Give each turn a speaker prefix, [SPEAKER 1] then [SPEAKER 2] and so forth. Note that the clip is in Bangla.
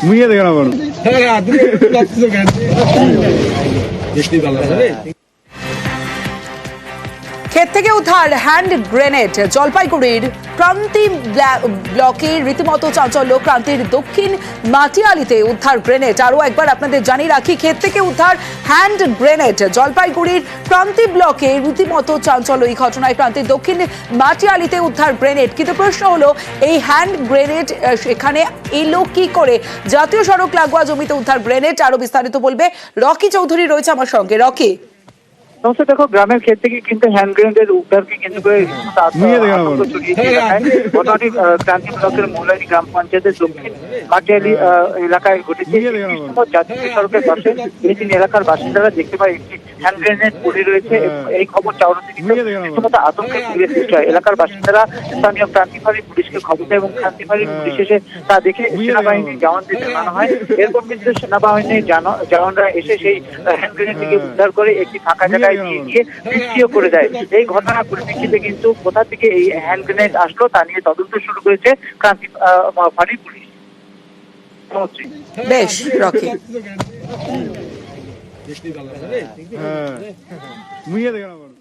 [SPEAKER 1] মুইয়ে দেখে না বলো
[SPEAKER 2] ক্ষেত থেকে উদ্ধার হ্যান্ড গ্রেনেড। জলপাইগুড়ির ক্রান্তি ব্লকের রীতিমতো চাঞ্চল্য। ক্রান্তির দক্ষিণ মাটিয়ালিতে উদ্ধার গ্রেনেড। আরও একবার আপনাদের জানিয়ে রাখি, ক্ষেত থেকে উদ্ধার হ্যান্ড গ্রেনেড। জলপাইগুড়ির ক্রান্তি ব্লকে রীতিমতো চাঞ্চল্য এই ঘটনায়। ক্রান্তির দক্ষিণ মাটিয়ালিতে উদ্ধার গ্রেনেড। কিন্তু প্রশ্ন হলো, এই হ্যান্ড গ্রেনেড সেখানে এলো কি করে? জাতীয় সড়ক লাগোয়া জমিতে উদ্ধার গ্রেনেড। আরো বিস্তারিত বলবে রকি চৌধুরী, রয়েছে আমার সঙ্গে। রকি,
[SPEAKER 3] দেখো, গ্রামের ক্ষেত থেকে কিন্তু হ্যান্ড গ্রেনেডের উদ্ধারকে কেন্দ্র করে ঘটনাটি ক্রান্তি ব্লকের মৌলারি গ্রাম পঞ্চায়েতের দক্ষিণ মাটিয়ালি এলাকায় ঘটেছে। জাতীয় সড়কের পাশে এই তিন এলাকার বাসিন্দারা দেখতে পায় একটি হ্যান্ড গ্রেনেড পড়ে রয়েছে। এই খবর চাউরাতে রীতিমতো আতঙ্কের সৃষ্টি হয়। এলাকার বাসিন্দারা স্থানীয় ক্রান্তি ফাঁড়ি পুলিশকে খবর দেয় এবং ক্রান্তি ফাঁড়ি পুলিশ এসে তা দেখে সেনাবাহিনীর জওয়ানদের জানানো হয়। এরপর কিন্তু সেনাবাহিনীর জওয়ানরা এসে সেই হ্যান্ড গ্রেনেডটিকে উদ্ধার করে একটি ফাঁকা জায়গায় নিয়ে গিয়ে নিষ্ক্রিয় করে দেয়। এই ঘটনার পরিপ্রেক্ষিতে কিন্তু কোথা থেকে এই হ্যান্ড গ্রেনেড আসলো তা নিয়ে তদন্ত শুরু করেছে ক্রান্তি ফাঁড়ি পুলিশ।
[SPEAKER 2] বেশ রকি।
[SPEAKER 1] মুইয়ে দেখে না বলো।